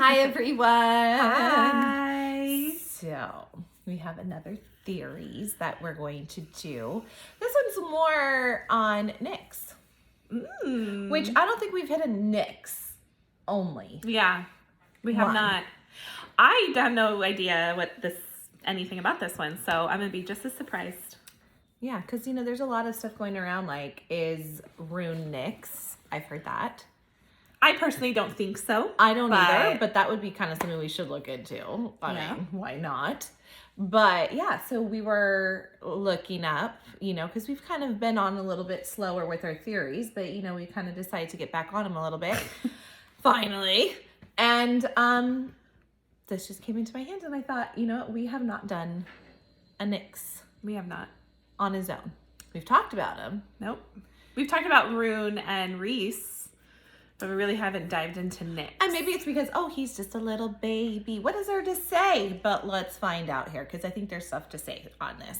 Hi, everyone. Hi. So, we have another theories that we're going to do. This one's more on Nyx, which I don't think we've hit a Nyx only. Yeah, we have One. not. I have no idea anything about this one, so I'm going to be just as surprised. Yeah, because, there's a lot of stuff going around, like, is Rune Nyx? I've heard that. I personally don't think so. I don't either, but that would be kind of something we should look into. I mean, why not? But yeah, so we were looking up, because we've kind of been on a little bit slower with our theories, but we kind of decided to get back on them a little bit. Finally. And this just came into my hands and I thought, we have not done a Nyx. We have not. On his own. We've talked about him. Nope. We've talked about Rune and Reese, but we really haven't dived into Nyx. And maybe it's because, he's just a little baby. What is there to say? But let's find out here, because I think there's stuff to say on this.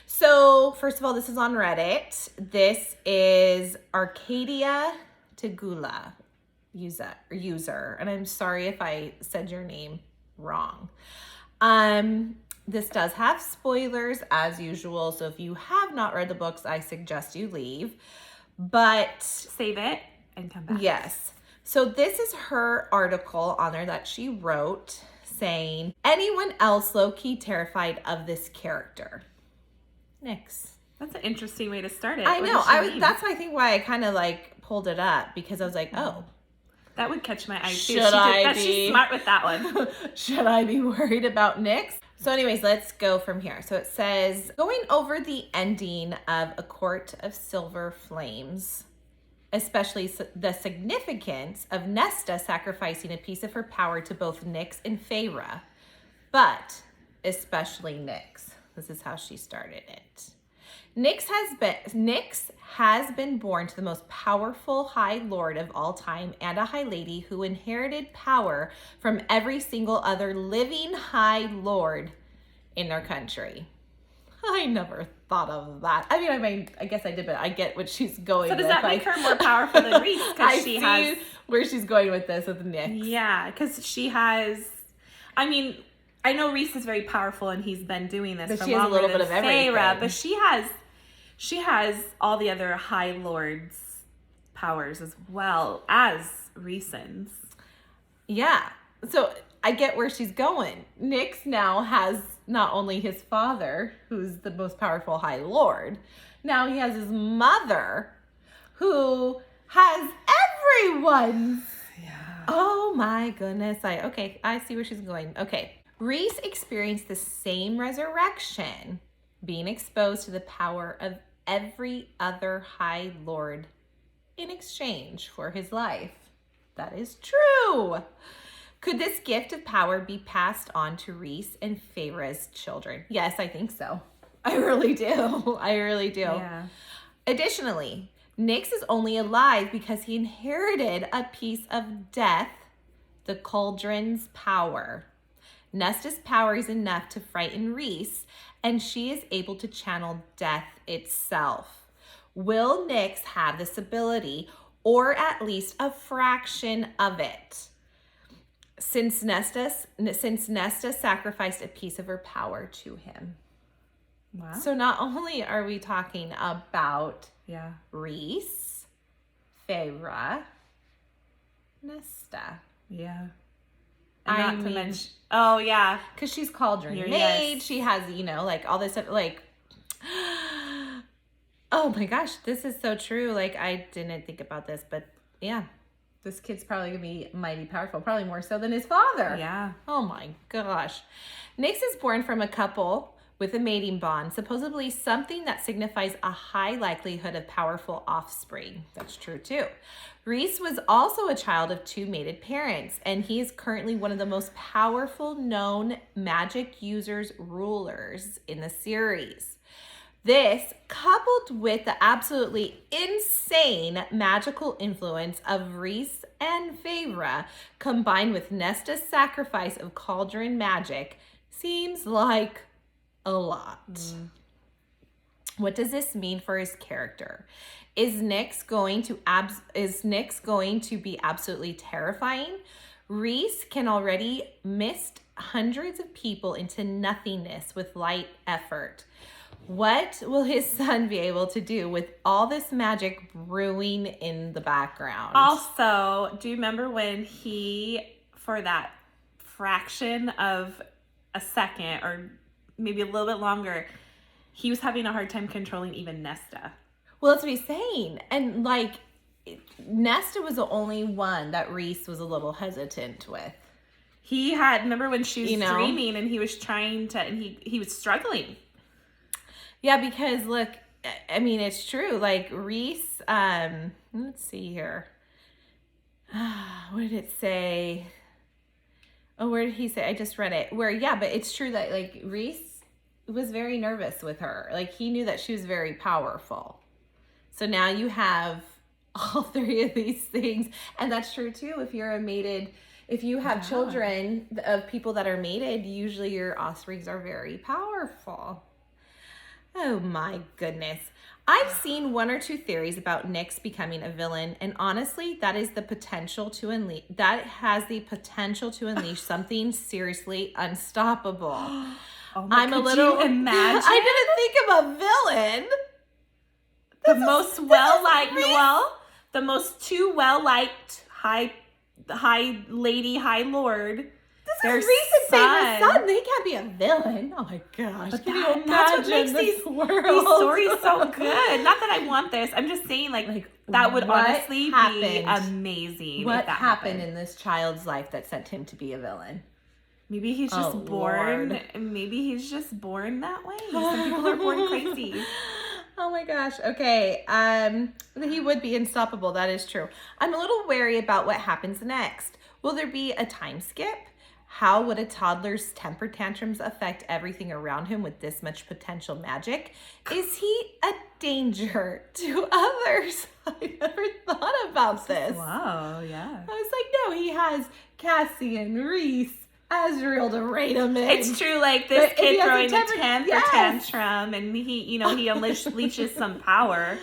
So, first of all, this is on Reddit. This is ArcadiaTegula user. And I'm sorry if I said your name wrong. This does have spoilers, as usual. So if you have not read the books, I suggest you leave. But save it and come back. Yes. So this is her article on there that she wrote saying, anyone else low-key terrified of this character? Nyx. That's an interesting way to start it. I know. That's I think why I kind of pulled it up, because I was like, oh. That would catch my eye too. She's smart with that one. Should I be worried about Nyx? So anyways, let's go from here. So it says, going over the ending of A Court of Silver Flames, especially the significance of Nesta sacrificing a piece of her power to both Nyx and Feyre, but especially Nyx. This is how she started it. Nyx has been born to the most powerful High Lord of all time and a High Lady who inherited power from every single other living High Lord in their country. I never thought of that. I mean, I guess I did, but I get what she's going with. So does that make her more powerful than Reese? I see where she's going with this with Nyx. Yeah, because she has, I know Reese is very powerful and he's been doing this for longer than Feyre, but she has all the other High Lords' powers as well as Reese's. Yeah. So I get where she's going. Nyx now has not only his father, who's the most powerful High Lord, now he has his mother, who has everyone's. Yeah. Oh my goodness. I see where she's going. Okay. Reese experienced the same resurrection, being exposed to the power of every other High Lord in exchange for his life. That is true. Could this gift of power be passed on to Reese and Feyre's children? Yes, I think so. I really do. Yeah. Additionally, Nyx is only alive because he inherited a piece of death, the cauldron's power. Nesta's power is enough to frighten Reese, and she is able to channel death itself. Will Nyx have this ability, or at least a fraction of it? Since Nesta sacrificed a piece of her power to him. Wow. So not only are we talking about Reese, Feyre, Nesta. Yeah. I mean, oh yeah, because she's cauldron maid. She has, all this stuff. Oh my gosh, this is so true. I didn't think about this, but yeah, this kid's probably gonna be mighty powerful, probably more so than his father. Yeah. Oh my gosh. Nyx is born from a couple with a mating bond, supposedly something that signifies a high likelihood of powerful offspring. That's true too. Reese was also a child of two mated parents, and he is currently one of the most powerful known magic rulers in the series. This, coupled with the absolutely insane magical influence of Reese and Feyre, combined with Nesta's sacrifice of cauldron magic, seems like a lot. What does this mean for his character? Is Nyx going to be absolutely terrifying? Reese can already mist hundreds of people into nothingness with light effort. What will his son be able to do with all this magic brewing in the background? Also, do you remember when he, for that fraction of a second or maybe a little bit longer, he was having a hard time controlling even Nesta? Well, that's what he's saying. And like, Nesta was the only one that Reese was a little hesitant with. He had, remember when she was dreaming and he was trying to, and he was struggling. Yeah, because look, I mean, it's true. Like Reese, let's see here. What did it say? Oh, where did he say? I just read it. But it's true that like Reese was very nervous with her. Like he knew that she was very powerful. So now you have all three of these things. And that's true too. If you're if you have children of people that are mated, usually your offsprings are very powerful. Oh my goodness. I've seen one or two theories about Nyx becoming a villain, and honestly, that has the potential to unleash something seriously unstoppable. Oh my, could you imagine? I didn't think of a villain. The most well-liked high lord. This is Reese's favorite son. They can't be a villain. Oh my gosh. But that's what makes these stories so good. Not that I want this. I'm just saying like that would honestly be amazing. What happened in this child's life that sent him to be a villain? Maybe he's just born. Lord. Maybe he's just born that way. Some people are born crazy. Oh my gosh. Okay. He would be unstoppable. That is true. I'm a little wary about what happens next. Will there be a time skip? How would a toddler's temper tantrums affect everything around him with this much potential magic? Is he a danger to others? I never thought about this. Wow, yeah. I was like, no, he has Cassian, Reese, Azriel to rein him in. It's true, like this kid throwing a temper tantrum and he unleashes some power.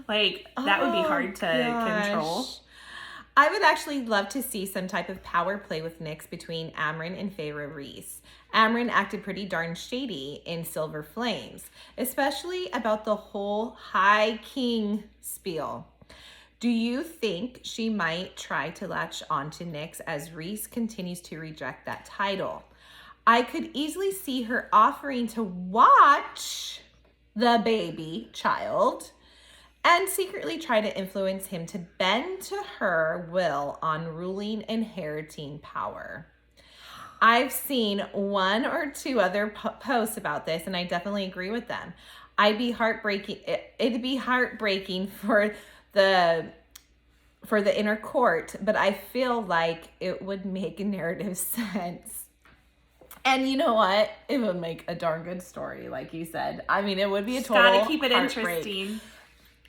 Like, that would be hard to control. I would actually love to see some type of power play with Nyx between Amren and Feyre Reese. Amren acted pretty darn shady in Silver Flames, especially about the whole High King spiel. Do you think she might try to latch onto Nyx as Reese continues to reject that title? I could easily see her offering to watch the baby child and secretly try to influence him to bend to her will on ruling, inheriting power. I've seen one or two other posts about this, and I definitely agree with them. It'd be heartbreaking for the inner court, but I feel like it would make narrative sense. And you know what? It would make a darn good story, like you said. I mean, it would be a total gotta keep it interesting.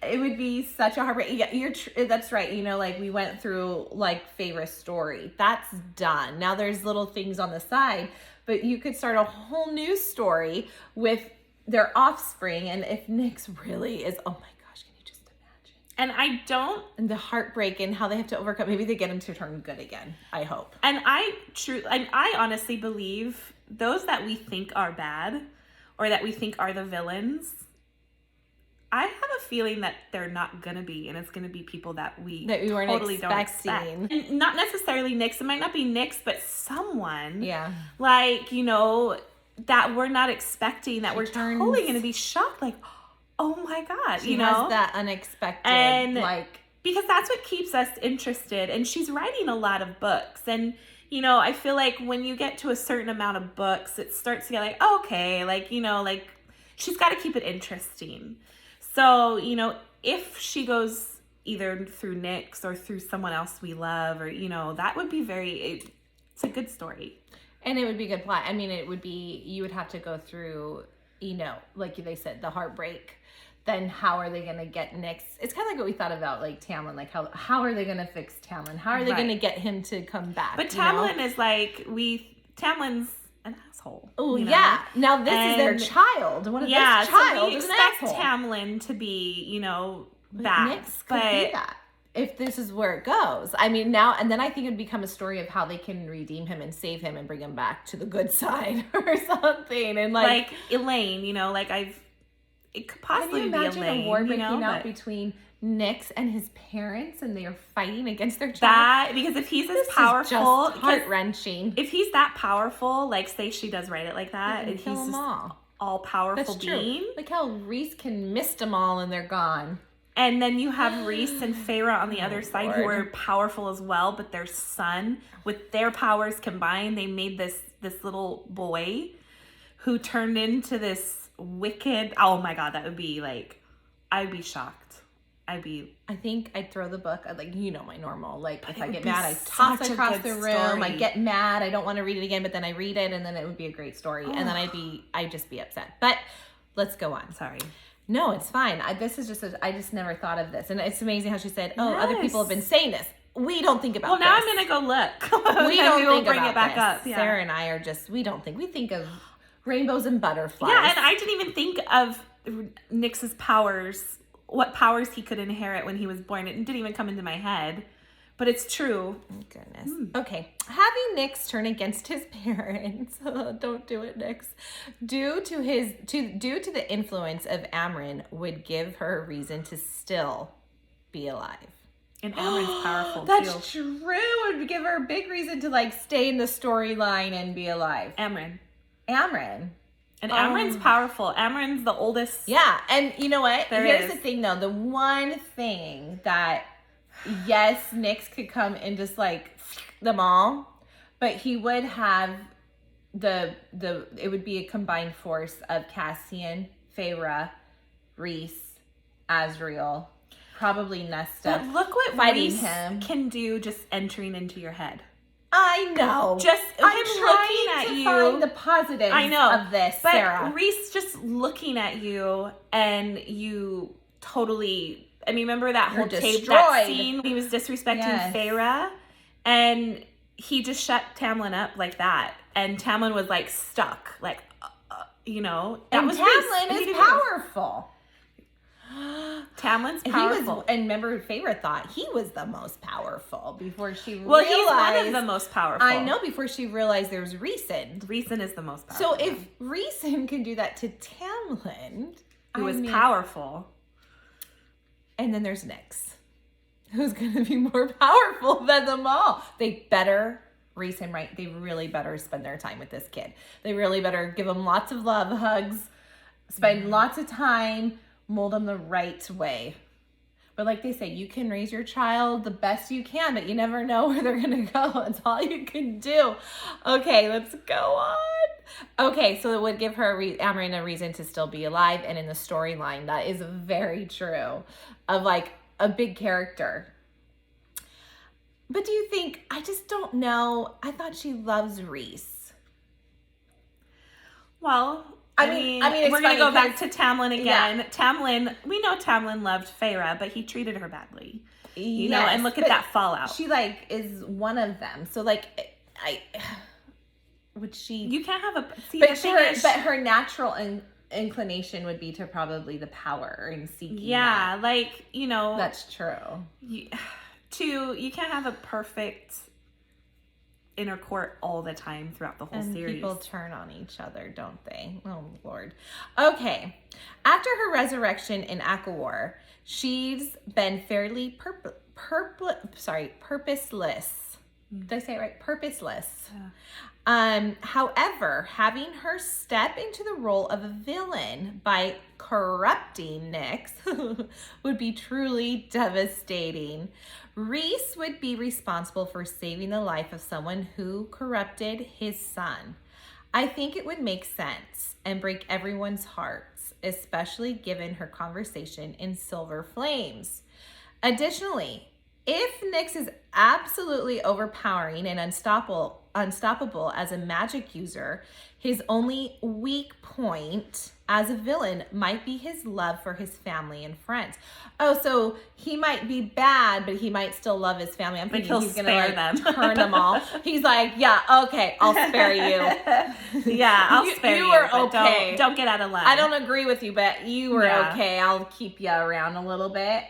It would be such a heartbreak. Yeah, that's right. You know, like we went through like Feyre's story. That's done. Now there's little things on the side, but you could start a whole new story with their offspring. And if Nyx really is, oh my gosh, can you just imagine? And the heartbreak and how they have to overcome. Maybe they get him to turn good again. I hope. And I honestly believe those that we think are bad or that we think are the villains, I have a feeling that they're not going to be, and it's going to be people that we weren't totally expecting. Don't expect. And not necessarily Nyx. It might not be Nyx, but someone. Yeah. Like, that we're not expecting, that we're totally going to be shocked. Like, oh my God. She has that unexpected, because that's what keeps us interested. And she's writing a lot of books. And, I feel like when you get to a certain amount of books, it starts to get like, okay, she's got to keep it interesting. So, if she goes either through Nyx or through someone else we love or, that would be it's a good story. And it would be a good plot. I mean, you would have to go through, like they said, the heartbreak. Then how are they going to get Nyx? It's kind of like what we thought about, like Tamlin. Like, how are they going to fix Tamlin? How are they going to get him to come back? But Tamlin is Tamlin's an asshole. Oh, yeah. Now this is their child. One of this child so we expect Tamlin to be, bad. Nyx could be that. if this is where it goes. I mean, now, and then I think it would become a story of how they can redeem him and save him and bring him back to the good side or something. And like Elaine, it could possibly be Elaine. Can you imagine a war breaking out between Nyx and his parents, and they are fighting against their child? Because if he's as powerful, heart-wrenching. If he's that powerful, like say she does write it like that, and he's just all powerful being. Like how Reese can mist them all and they're gone. And then you have Reese and Feyre on the other side who are powerful as well, but their son, with their powers combined, they made this little boy who turned into this wicked, oh my God, that would be like, I'd be shocked. I think I'd throw the book, my normal, if I get mad, I toss it across the room, I get mad, I don't want to read it again, but then I read it, and then it would be a great story, and then I'd just be upset. But let's go on. Sorry. No, it's fine. I just never thought of this, and it's amazing how she said, other people have been saying this. We don't think about this. Well, now I'm going to go look. We don't think bring about it back this. up. Yeah. Sarah and I are just, we think of rainbows and butterflies. Yeah, and I didn't even think of Nyx's powers, what powers he could inherit when he was born. It didn't even come into my head, but it's true. Oh, goodness. Okay. Having Nyx turn against his parents, don't do it, Nyx, due to the influence of Amren, would give her a reason to still be alive. And Amren's powerful, That's true. It would give her a big reason to stay in the storyline and be alive. Amren. And Amren's powerful. Amren's the oldest. Yeah, and you know what? Here's the thing, though. The one thing that, yes, Nyx could come and just them all, but he would have it would be a combined force of Cassian, Feyre, Reese, Azriel, probably Nesta. But look what fighting Reese him can do just entering into your head. I know. I'm looking at you. Find the positives of this, but Sarah. Reese just looking at you, and you totally. I mean, remember that whole that scene when he was disrespecting Feyre, and he just shut Tamlin up like that, and Tamlin was stuck, that and was Tamlin Reese. is powerful. Tamlin's powerful. And remember, Feyre thought he was the most powerful before she realized. Well, he's one of the most powerful. I know, before she realized there's Rhysand. Rhysand is the most powerful. So if Rhysand can do that to Tamlin, who is powerful. And then there's Nyx, who's going to be more powerful than them all. They better raise him right. They really better spend their time with this kid. They really better give him lots of love, hugs, spend lots of time, mold him the right way. But like they say, you can raise your child the best you can, but you never know where they're going to go. That's all you can do. Okay, let's go on. Okay, so it would give her Amren a reason to still be alive. And in the storyline, that is very true of a big character. But do you think, I just don't know. I thought she loves Rhys. Well, I mean, we're going to go back to Tamlin again. Yeah. Tamlin, we know Tamlin loved Feyre, but he treated her badly. You know, and look at that fallout. She is one of them. So would she? You can't have a. See, but her natural inclination would be to probably the power and seeking. Yeah, that. That's true. You can't have a perfect inner court all the time throughout the whole series. People turn on each other, don't they? Oh, Lord. Okay. After her resurrection in ACOTAR, she's been fairly purposeless. Did I say it right? Purposeless. Yeah. However, having her step into the role of a villain by corrupting Nyx would be truly devastating. Rhys would be responsible for saving the life of someone who corrupted his son. I think it would make sense and break everyone's hearts, especially given her conversation in Silver Flames. Additionally, if Nyx is absolutely overpowering and unstoppable as a magic user, his only weak point as a villain might be his love for his family and friends. Oh, so he might be bad, but he might still love his family. I'm thinking he's going to turn them all. He's yeah, okay, I'll spare you. Yeah, I'll spare you. You were okay. Don't get out of line. I don't agree with you, but you were okay. I'll keep you around a little bit.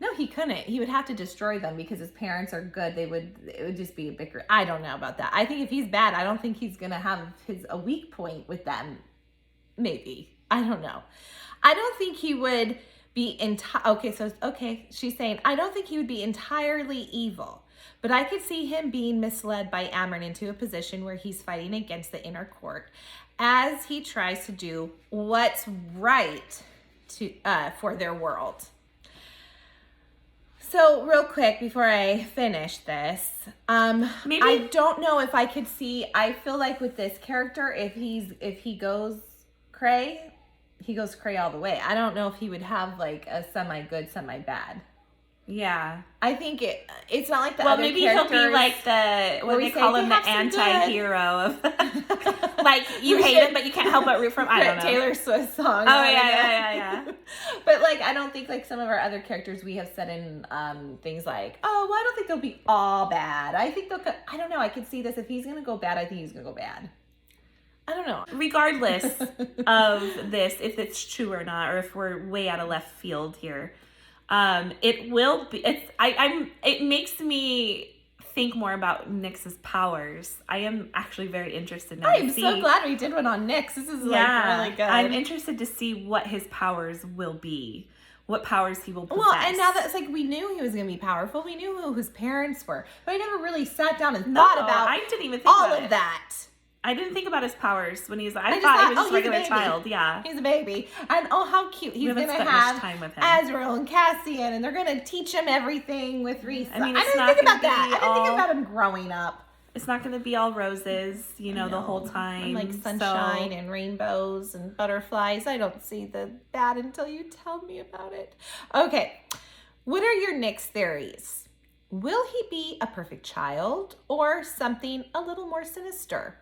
No, he couldn't. He would have to destroy them because his parents are good. It would just be a bicker. I don't know about that. I think if he's bad, I don't think he's going to have a weak point with them. Maybe. I don't know. I don't think he would be she's saying, I don't think he would be entirely evil, but I could see him being misled by Amren into a position where he's fighting against the inner court as he tries to do what's right for their world. So real quick before I finish this, maybe I don't know if I could see. I feel like with this character, if he goes cray, he goes cray all the way. I don't know if he would have like a semi-good, semi-bad. Yeah, I think it's not like the other maybe characters. He'll be like what they call him, the anti-hero of like you hate him but you can't help but root for him. I don't know. Taylor Swift song. Oh yeah. But like I don't think like some of our other characters we have said in things like, oh, well, I don't think they'll be all bad. I think I don't know. I could see this if he's gonna go bad. I think he's gonna go bad. I don't know. Regardless of this, if it's true or not, or if we're way out of left field here. It will be. It makes me think more about Nyx's powers. I am actually very interested now. I'm so glad we did one on Nyx. This is like really good. I'm interested to see what his powers will be. What powers he will possess. Well, and now that's like we knew he was going to be powerful. We knew who his parents were, but I never really sat down and thought about. I didn't even think all about of that. I didn't think about his powers when he was. I thought he was just a regular child. Yeah, he's a baby, and how cute! He's gonna have time with him. Azrael and Cassian, and they're gonna teach him everything with Risa. I mean, I didn't think about that. I didn't think about him growing up. It's not gonna be all roses, the whole time. And like sunshine and rainbows and butterflies. I don't see the bad until you tell me about it. Okay, what are your Nyx theories? Will he be a perfect child or something a little more sinister?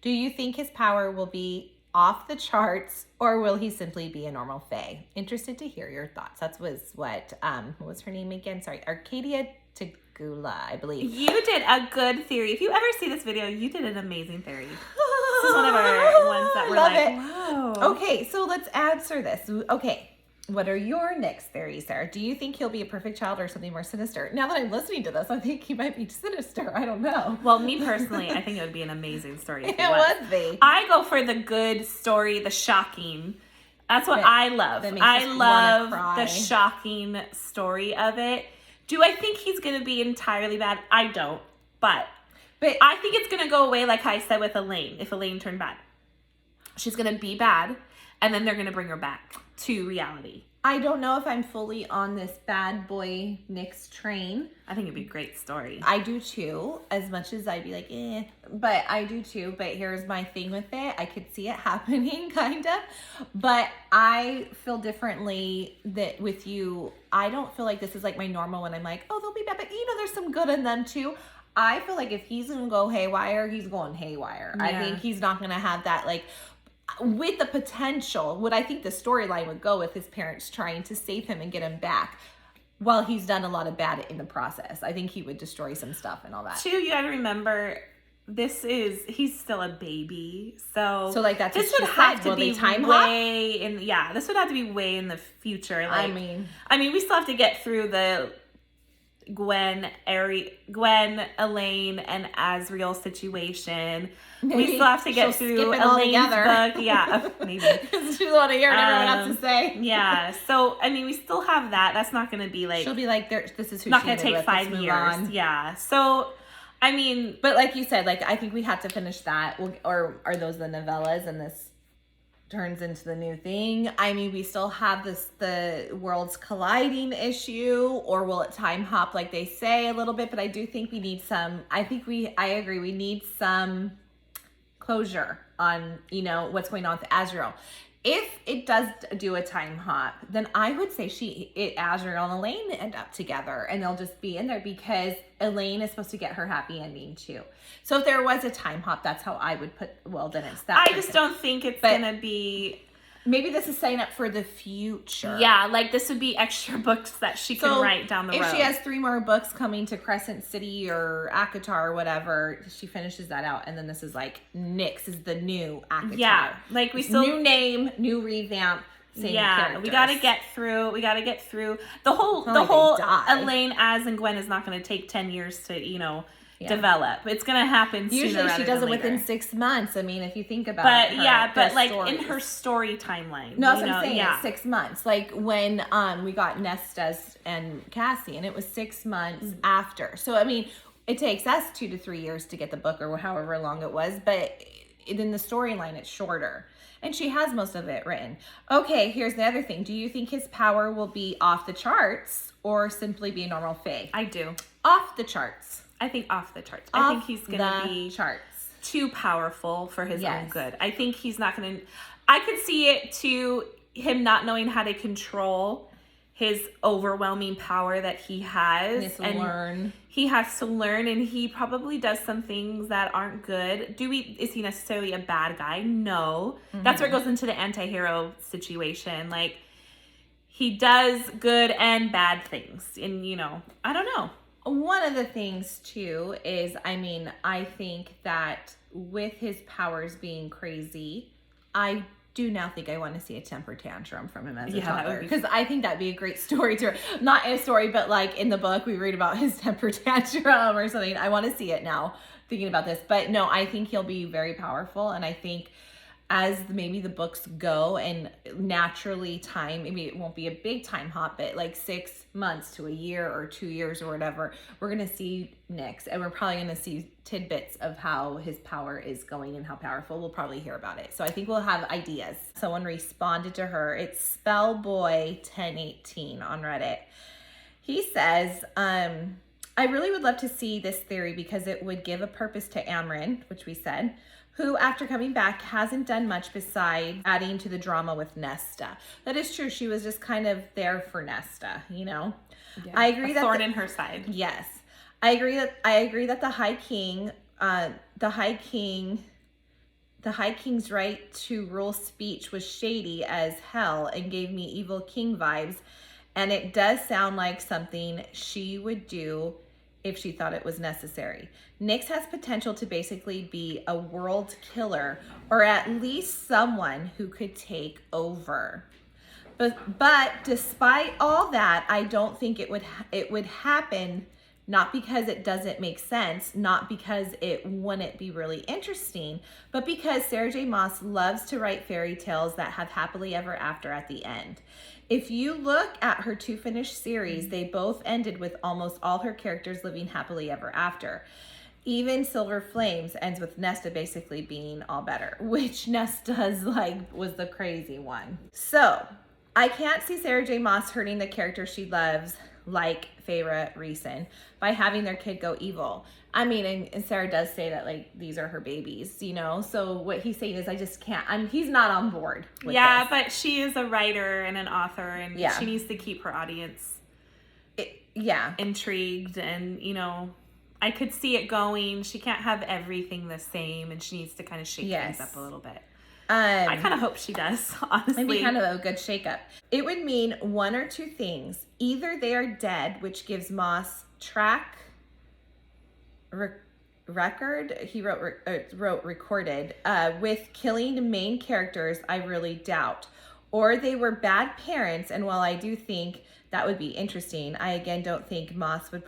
Do you think his power will be off the charts or will he simply be a normal fae? Interested to hear your thoughts. That was what was her name again? Sorry, ArcadiaTegula, I believe. You did a good theory. If you ever see this video, you did an amazing theory. This is one of our ones that we're wow. Okay, so let's answer this. Okay. What are your Nyx theories, Sarah? Do you think he'll be a perfect child or something more sinister? Now that I'm listening to this, I think he might be sinister. I don't know. Well, me personally, I think it would be an amazing story. It would be. I go for the good story, the shocking. That's what I love. I love the shocking story of it. Do I think he's going to be entirely bad? I don't. But I think it's going to go away like I said with Elaine, if Elaine turned bad. She's going to be bad, and then they're going to bring her back to reality. I don't know if I'm fully on this bad boy Nyx train. I think it'd be a great story. I do too, as much as I'd be like, but I do too. But here's my thing with it. I could see it happening, kind of. But I feel differently that with you. I don't feel like this is like my normal when I'm like, oh, they'll be bad. But there's some good in them too. I feel like if he's going to go haywire, he's going haywire. Yeah. I think he's not going to have that like, with the potential, what I think the storyline would go with his parents trying to save him and get him back while he's done a lot of bad in the process. I think he would destroy some stuff and all that. Too, you gotta remember, he's still a baby. So like that's this would have to be way in, this would have to be way in the future. Like, I mean, we still have to get through the Gwen, Elaine, and Azrael situation. Maybe we still have to get through Elaine's book. Yeah, maybe. Because she's want to hear what everyone has to say. Yeah. So, I mean, we still have that. That's not going to be like... She'll be like, this is who not going to take 5 years. On. Yeah. So, I mean... But like you said, like, I think we have to finish that. Or are those the novellas and this turns into the new thing? I mean, we still have the worlds colliding issue, or will it time hop like they say a little bit? But I do think we need some... I agree. We need some closure on what's going on with Azrael. If it does do a time hop, then I would say Azrael and Elaine end up together and they'll just be in there because Elaine is supposed to get her happy ending too. So if there was a time hop, that's how I would put, well, then it's that. I just don't think it's going to be... Maybe this is setting up for the future. Yeah, like this would be extra books that she can write down the road. If she has 3 more books coming to Crescent City or ACOTAR or whatever, she finishes that out. And then this is like, Nyx is the new ACOTAR. Yeah, like we still... New name, new revamp, same Yeah, characters. we gotta get through the whole Elaine as and Gwen is not gonna take 10 years to, develop. It's gonna happen sooner Usually rather she does than it within later. 6 months. I mean, if you think about but like stories. in her story timeline. No, that's what I'm saying. It's 6 months. Like when we got Nesta and Cassie, and it was 6 months after. So I mean, it takes us 2 to 3 years to get the book or however long it was, but in the storyline it's shorter. And she has most of it written. Okay, here's the other thing. Do you think his power will be off the charts or simply be a normal fae? I do. Off the charts. I think off the charts. I think he's going to be charts. Too powerful for his own good. I think he's not going to... I could see it to him not knowing how to control his overwhelming power that he has. He has to learn. He has to learn, and he probably does some things that aren't good. Is he necessarily a bad guy? No. Mm-hmm. That's where it goes into the anti-hero situation. Like, he does good and bad things. And, I don't know. One of the things, too, is, I think that with his powers being crazy, I do now think I want to see a temper tantrum from him as a toddler. Because I think that'd be a great story to... Not in a story, but like in the book, we read about his temper tantrum or something. I want to see it now, thinking about this. But no, I think he'll be very powerful. And I think as maybe the books go and naturally time, maybe it won't be a big time hop, but like 6 months to a year or 2 years or whatever, we're going to see Nyx, and we're probably going to see tidbits of how his power is going and how powerful. We'll probably hear about it. So I think we'll have ideas. Someone responded to her. It's Spellboy1018 on Reddit. He says, I really would love to see this theory because it would give a purpose to Amryn, which we said, who, after coming back, hasn't done much besides adding to the drama with Nesta. That is true. She was just kind of there for Nesta, Yeah. I agree that thorn in her side. Yes, I agree that the High King's right to rule speech was shady as hell and gave me evil king vibes, and it does sound like something she would do if she thought it was necessary. Nyx has potential to basically be a world killer, or at least someone who could take over. But despite all that, I don't think it would happen, not because it doesn't make sense, not because it wouldn't be really interesting, but because Sarah J. Maas loves to write fairy tales that have happily ever after at the end. If you look at her 2 finished series, they both ended with almost all her characters living happily ever after. Even Silver Flames ends with Nesta basically being all better, which Nesta's was the crazy one. So I can't see Sarah J. Maas hurting the character she loves, like Feyre Reeson, by having their kid go evil. And Sarah does say that these are her babies, So what he's saying is, I just can't. He's not on board with this. But she is a writer and an author, and she needs to keep her audience, intrigued, and I could see it going. She can't have everything the same, and she needs to kind of shake things up a little bit. I kind of hope she does, honestly. It'd be kind of a good shakeup. It would mean one or two things. Either they are dead, which gives Maas track record. He wrote recorded with killing main characters. I really doubt. Or they were bad parents, and while I do think that would be interesting, I again don't think Maas would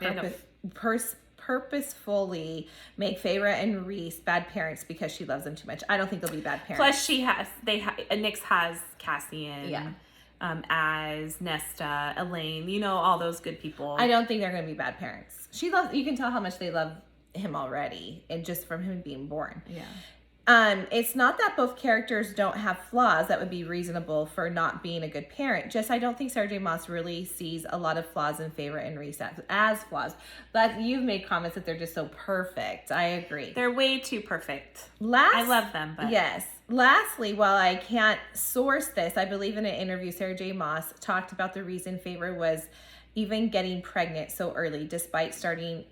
purposefully make Feyre and Rhys bad parents because she loves them too much. I don't think they'll be bad parents. Plus, Nyx has Cassian, as Nesta, Elaine, all those good people. I don't think they're going to be bad parents. You can tell how much they love him already, and just from him being born. Yeah. It's not that both characters don't have flaws that would be reasonable for not being a good parent. Just I don't think Sarah J. Maas really sees a lot of flaws in Feyre and Rhys as flaws. But you've made comments that they're just so perfect. I agree. They're way too perfect. I love them, but yes. Lastly, while I can't source this, I believe in an interview Sarah J. Maas talked about the reason Feyre was even getting pregnant so early, despite stating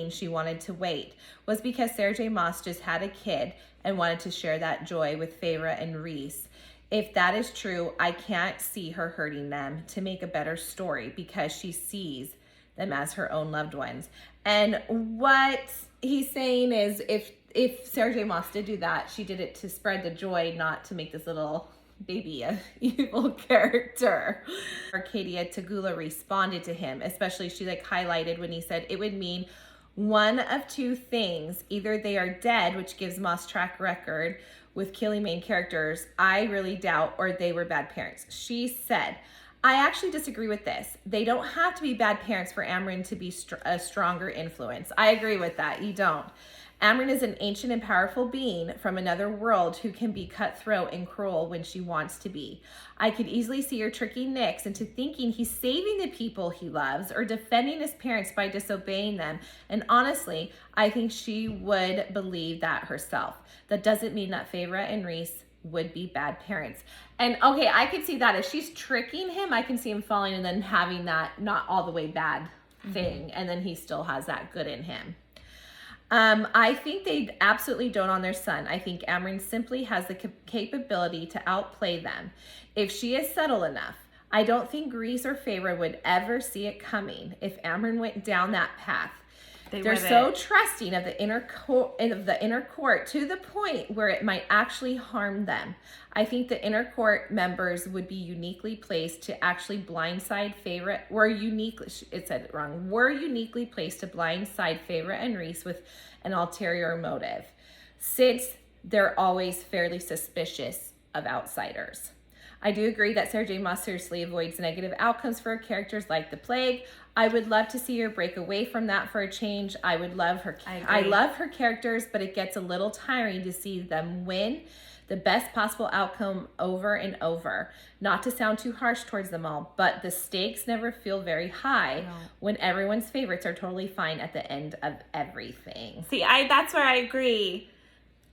she wanted to wait, was because Sarah J. Maas just had a kid and wanted to share that joy with Feyre and Rhys. If that is true, I can't see her hurting them to make a better story because she sees them as her own loved ones. And what he's saying is if Sarah J. Maas did do that, she did it to spread the joy, not to make this little baby evil character. ArcadiaTegula responded to him, especially she like highlighted when he said it would mean one of two things. Either they are dead, which gives Maas track record with killing main characters, I really doubt, or they were bad parents. She said, I actually disagree with this. They don't have to be bad parents for Amren to be a stronger influence. I agree with that. You don't. Amren is an ancient and powerful being from another world who can be cutthroat and cruel when she wants to be. I could easily see her tricking Nyx into thinking he's saving the people he loves or defending his parents by disobeying them. And honestly, I think she would believe that herself. That doesn't mean that Feyre and Rhys would be bad parents. And okay, I could see that if she's tricking him, I can see him falling and then having that not all the way bad thing. And then he still has that good in him. I think they absolutely don't on their son. I think Amren simply has the capability to outplay them if she is subtle enough. I don't think Rhys or Feyre would ever see it coming if Amren went down that path. They're so trusting of the inner court to the point where it might actually harm them. I think the inner court members would be uniquely placed to actually blindside Feyre. Were uniquely placed to blindside Feyre and Rhys with an ulterior motive, since they're always fairly suspicious of outsiders. I do agree that Sarah J. Maas seriously avoids negative outcomes for characters like the Plague. I would love to see her break away from that for a change. I love her characters, but it gets a little tiring to see them win the best possible outcome over and over. Not to sound too harsh towards them all, but the stakes never feel very high when everyone's favorites are totally fine at the end of everything. See, that's where I agree.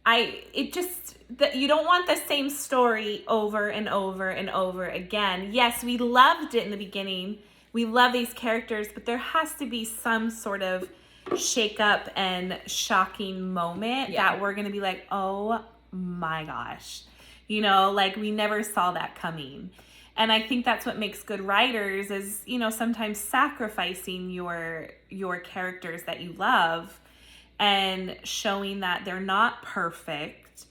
You don't want the same story over and over and over again. Yes, we loved it in the beginning. We love these characters, but there has to be some sort of shake up and shocking moment that we're going to be like, oh my gosh. You know, like we never saw that coming. And I think that's what makes good writers is, you know, sometimes sacrificing your characters that you love and showing that they're not perfect,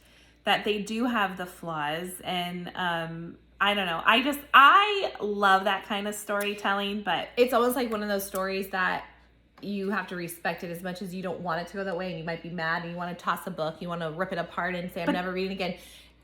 that they do have the flaws. And I don't know. I love that kind of storytelling, but it's almost like one of those stories that you have to respect it as much as you don't want it to go that way. And you might be mad and you want to toss a book. You want to rip it apart and say, I'm never reading again.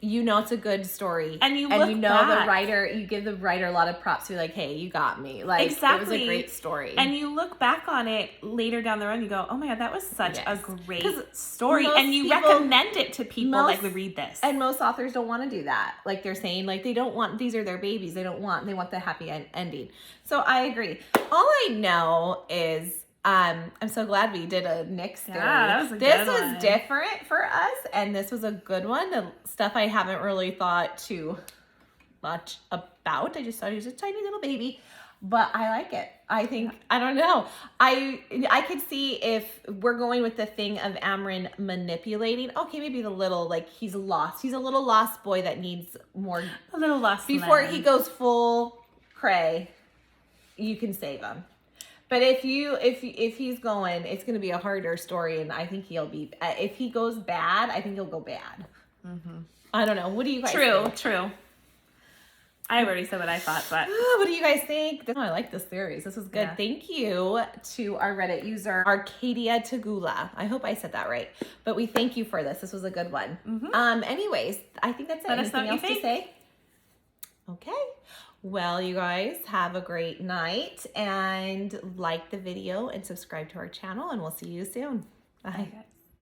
You know it's a good story. And you know the writer, you give the writer a lot of props to be like, hey, you got me. Like, exactly. It was a great story. And you look back on it later down the road and you go, oh my God, that was such a great story. And you recommend it to people like, read this. And most authors don't want to do that. Like they're saying, like they don't want, these are their babies. They want the happy ending. So I agree. All I know is, I'm so glad we did a Nyx story. Yeah, that was a this good was one. different for us, and this was a good one. The stuff I haven't really thought too much about. I just thought he was a tiny little baby, but I like it. I think I don't know. I could see if we're going with the thing of Amren manipulating. Okay, maybe the little like he's lost. He's a little lost boy that needs more. A little lost before he goes full cray. You can save him. But if he's going, it's going to be a harder story, and I think he'll be. If he goes bad, I think he'll go bad. Mm-hmm. I don't know. What do you guys think? True. I already said what I thought, but what do you guys think? Oh, I like this series. This was good. Yeah. Thank you to our Reddit user ArcadiaTegula. I hope I said that right. But we thank you for this. This was a good one. Mm-hmm. Anyways, I think that's it. Anything else to say? Okay. Well, you guys have a great night and like the video and subscribe to our channel, and we'll see you soon. Bye. Bye, guys.